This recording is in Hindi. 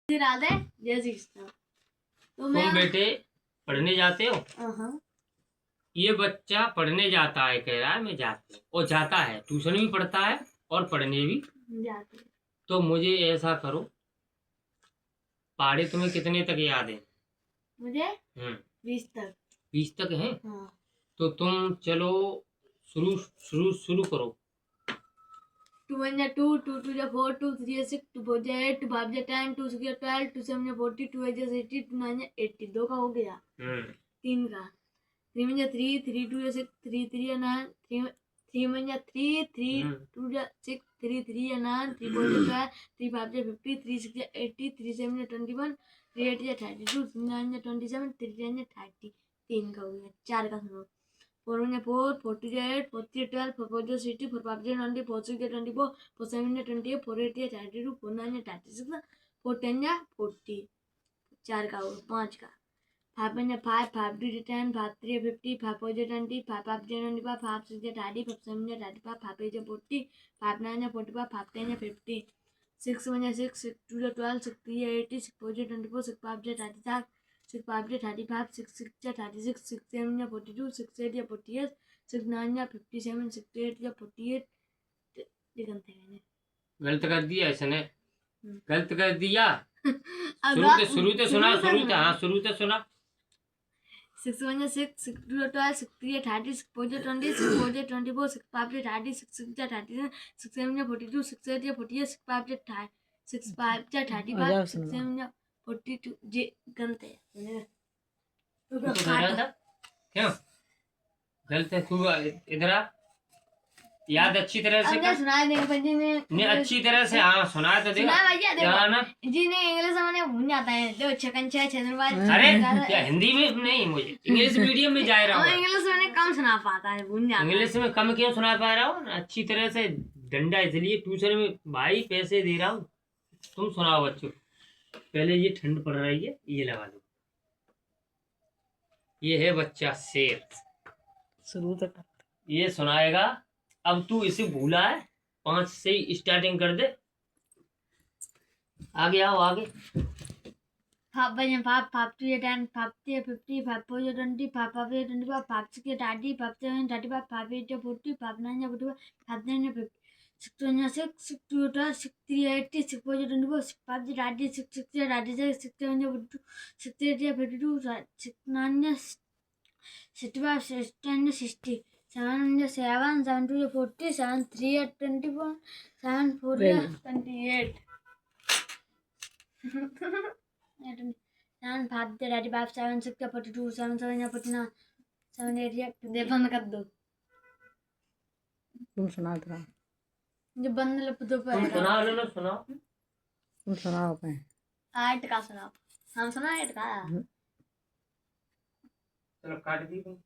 राधे जय श्री कृष्ण। तो तुम बेटे पढ़ने जाते हो? हाँ। ये बच्चा पढ़ने जाता है, कह रहा है मैं जाता हूँ, और जाता है, ट्यूशन भी पढ़ता है और पढ़ने भी जाते। तो मुझे ऐसा करो, पहाड़े तुम्हें कितने तक याद है? मुझे 20 तक। 20 तक है? हाँ। तो तुम चलो शुरू शुरू शुरू करो। 2 1 2 2 2 4 2 3 6 2 4 8 2 5 10 2 6 12 2 7 40 2 8 80 2 9 80 2 का हो गया। 3 का 3 1 3 3 2 6 3 3 9 3 3 1 3 3 2 6 3 3 9 3 4 12 3 5 50 3 6 80 3 7 21 3 8 32 3 9 27 3 10 30 3 का हो गया। 4 का सुनो। 4 1 4 4 2 8 4 3 12 4 4 60 4 5 20 4 6 24 4 7 28 4 8 32 4 9 36 4 10 40 4 का होगा। 5 का 5 1 5 5 2 10 5 3 50 5 4 20 5 5 25 5 6 30 5 7 35 5 8 40 5 9 45 5 10 50 6 1 6 6 2 12 6 3 80 6 4 24 6 5 37 6 5 35 6 6 36 6 7 42 6 8 48 6 9 57 6 8 48 गलत कर दिया इसने, गलत कर दिया। शुरू तो सुना, शुरू तो सुना। 6 1 6 6 2 12 6 3 30 6 4 20 6 4 24 6 5 30 6 6 37 6 7 42 6 8 48 6 5 30 6 5 35 6 7 42 जे गलत है। तो क्यों गलत है? तू इधर आ, याद अच्छी तरह से कर। सुना देंगे पंजी ने अच्छी तरह से, हाँ सुना तो देगा ना जी। ने इंग्लिश में भूल जाता है तो छकन छह छदरबाज। अरे क्या हिंदी में नहीं, मुझे इंग्लिश मीडियम में जा रहा हूँ। इंग्लिश में कम सुना पाता है, भूल जाता है। इंग्लिश में कम क्यों सुना पा रहा हूँ? अच्छी तरह से डंडा इसलिए ट्यूशन में भाई पैसे दे रहा हूँ, तुम सुनाओ बच्चों। पहले ये ठंड पड़ रही है, ये लगा दो। ये है बच्चा शेर, शुरू तक ये सुनाएगा। अब तू इसे भूला है, 5 से ही स्टार्टिंग कर दे। आगे आओ आगे। 5 1 5 5 2 10 5 3 50 5 4 20 5 5 25 5 6 30 5 7 35 5 8 40 5 9 45 5 9 50 6 1 6 6 2 12 6 3 80 6 4 24 6 5 30 6 6 36 6 7 42 6 8 52 6 9 65 6 10 60 7 7 7 2 40 7 3 24 7 4 28 7 5 35 7 6 42 7 7 49 7 8 दे बंद कर दो। तुम सुना दो जो बंद लप दो पे सुना लो ना, सुनाओ। तुम सुनाओ पे 8 का सुनाओ। हम सुना 8 का। चलो काट दी तुम।